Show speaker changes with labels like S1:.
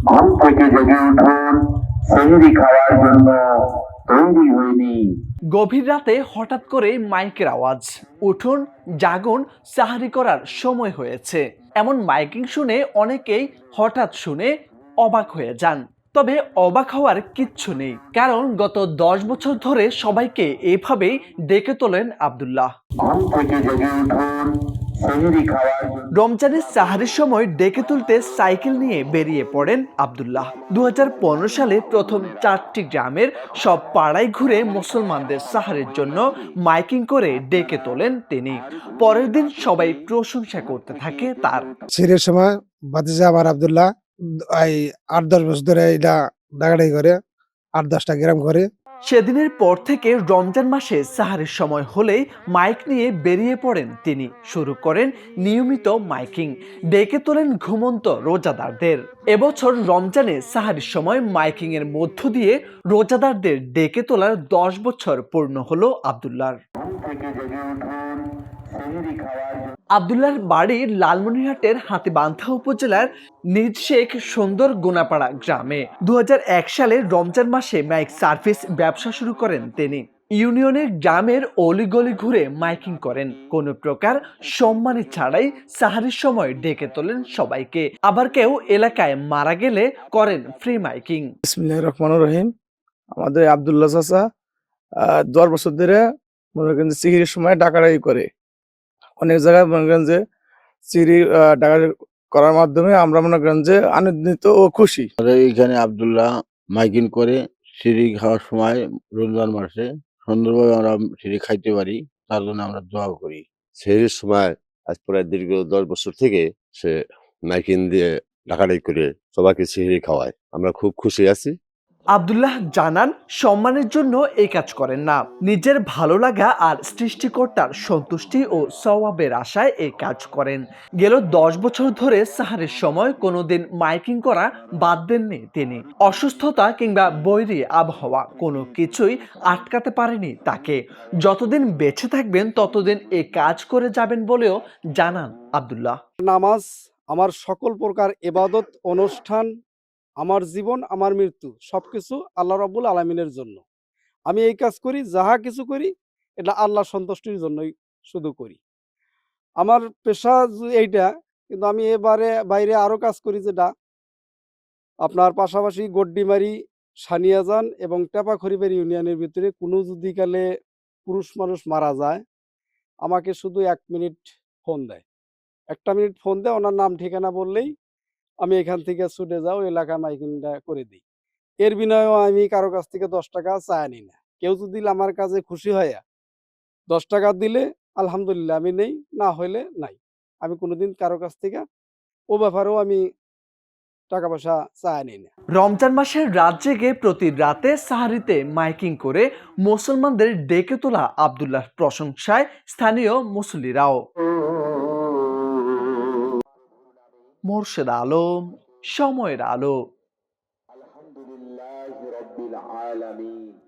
S1: ঘুম থেকে জেগে উঠুন, সেহরি খাওয়ার জন্য তৈরি হয়ে নিন। গভীর রাতে হঠাৎ করে মাইকের আওয়াজ, উঠুন, জাগুন, সাহারি করার সময় হয়েছে, এমন মাইকিং শুনে অনেকেই হঠাৎ শুনে অবাক হয়ে যান। তবে অবাক হওয়ার কিচ্ছু নেই, কারণ গত 10 বছর ধরে সবাইকে এভাবেই ডেকে তোলেন আব্দুল্লাহ। ঘুম থেকে জেগে উঠুন, সেহরি খাওয়ার জন্য। রমজানের সাহারির সময় ডেকে তুলতে সাইকেল নিয়ে বেরিয়ে পড়েন আব্দুল্লাহ। 2015 সালে প্রথম 4টি গ্রামের সব পাড়ায় ঘুরে মুসলমানদের সাহারির জন্য মাইকিং করে ডেকে তোলেন তিনি। পরের দিন সবাই প্রশংসা করতে থাকে তার।
S2: সিঁড়ির সময় ভাতিজা আমার আব্দুল্লাহ এই 8-10 বছর ধরে এটা ডাকাডাকি করে, 8-10টা গ্রাম করে।
S1: সেদিনের পর থেকে রমজান মাসে সাহারির সময় হলেই মাইক নিয়ে বেরিয়ে পড়েন তিনি। শুরু করেন নিয়মিত মাইকিং, ডেকে তোলেন ঘুমন্ত রোজাদারদের। এবছর রমজানে সাহারির সময় মাইকিং এর মধ্য দিয়ে রোজাদারদের ডেকে তোলার 10 বছর পূর্ণ হলো আব্দুল্লাহর। আব্দুল্লাহর বাড়ি লালমনিরহাটের হাতীবান্ধা উপজেলার নিজ শেখ সুন্দর গোনাপাড়া গ্রামে। 2001 সালে রমজান মাসে মাইক সার্ভিস ব্যবসা শুরু করেন তিনি। ইউনিয়নের গ্রামের অলিগলি ঘুরে মাইকিং করেন, কোনো প্রকার সম্মানী ছাড়াই সাহারির সময় ডেকে তোলেন সবাইকে। আবার কেউ এলাকায় মারা গেলে করেন ফ্রি মাইকিং।
S2: বিসমিল্লাহির রহমানির রহিম। আমাদের আব্দুল্লাহ চাচা 10 বছর ধরে মনে করেন যে সিঁড়ির সময় ডাকাডাকি করে। অনেক জায়গায় মনে করেন যে সিঁড়ি ডাকাডাকি করার মাধ্যমে আমরা মনে করেন যে আনন্দিত ও খুশি।
S3: এইখানে আব্দুল্লাহ মাইকিং করে সিঁড়ি খাওয়ার সময় রমজান মাসে সুন্দরভাবে আমরা সিঁড়ি খাইতে পারি, তার জন্য আমরা দোয়া করি।
S4: সেহরির সময় আজ প্রায় দীর্ঘ 10 বছর থেকে সে মাইকিং দিয়ে ডাকাডাকি করে সবাইকে সেহরি খাওয়ায়। আমরা খুব খুশি আছি।
S1: আব্দুল্লাহ জানান, সম্মানের জন্য এই কাজ করেন না, নিজের ভালো লাগা আর সৃষ্টিকর্তার সন্তুষ্টি ও সওয়াবের আশায় এই কাজ করেন। গেল 10 বছর ধরে সাহারের সময় কোনোদিন মাইকিং করা বাদ দেননি তিনি। অসুস্থতা কিংবা বৈরী আবহাওয়া কোনো কিছুই আটকাতে পারেনি তাকে। যতদিন বেঁচে থাকবেন ততদিন এই কাজ করে যাবেন বলেও জানান আব্দুল্লাহ।
S5: নামাজ আমার সকল প্রকার ইবাদত অনুষ্ঠান, আমার জীবন, আমার মৃত্যু সবকিছু আল্লাহ রাব্বুল আলামিনের জন্য। আমি এই কাজ করি, যাহা কিছু করি এটা আল্লাহর সন্তুষ্টির জন্যই শুধু করি। আমার পেশা এইটা, কিন্তু আমি এবারে বাইরে আরো কাজ করি, যেটা আপনার পাশাপাশি গড্ডিমারি, সানিয়াজান এবং টেপাখড়িবাড়ি ইউনিয়নের ভিতরে কোনো যদি কালে পুরুষ মানুষ মারা যায়, আমাকে শুধু 1 মিনিট ফোন দেয়। 1টা মিনিট ফোন দেয়, ওনার নাম ঠিকানা বললেই আমি এখান থেকে ছুটে যাও, এলাকায় মাইকিংটা করে দিই। এর বিনিময়েও আমি কারো কাছ থেকে 10 টাকা চাই নি না। কেউ যদি আমার কাছে খুশি হয় 10 টাকা দিলে আলহামদুলিল্লাহ আমি নেই, না হইলে নাই। আমি কোনোদিন কারো কাছ থেকে ও ব্যাপারেও আমি টাকা পয়সা চাই নি না।
S1: রমজান মাসের রাত জেগে প্রতি রাতে সাহারিতে মাইকিং করে মুসলমানদের ডেকে তোলা আব্দুল্লাহর প্রশংসায় স্থানীয় মুসল্লিরাও। মোর্শেদ আলম, সময়ের আলো।
S6: আলহামদুলিল্লাহি রাব্বিল আলামিন।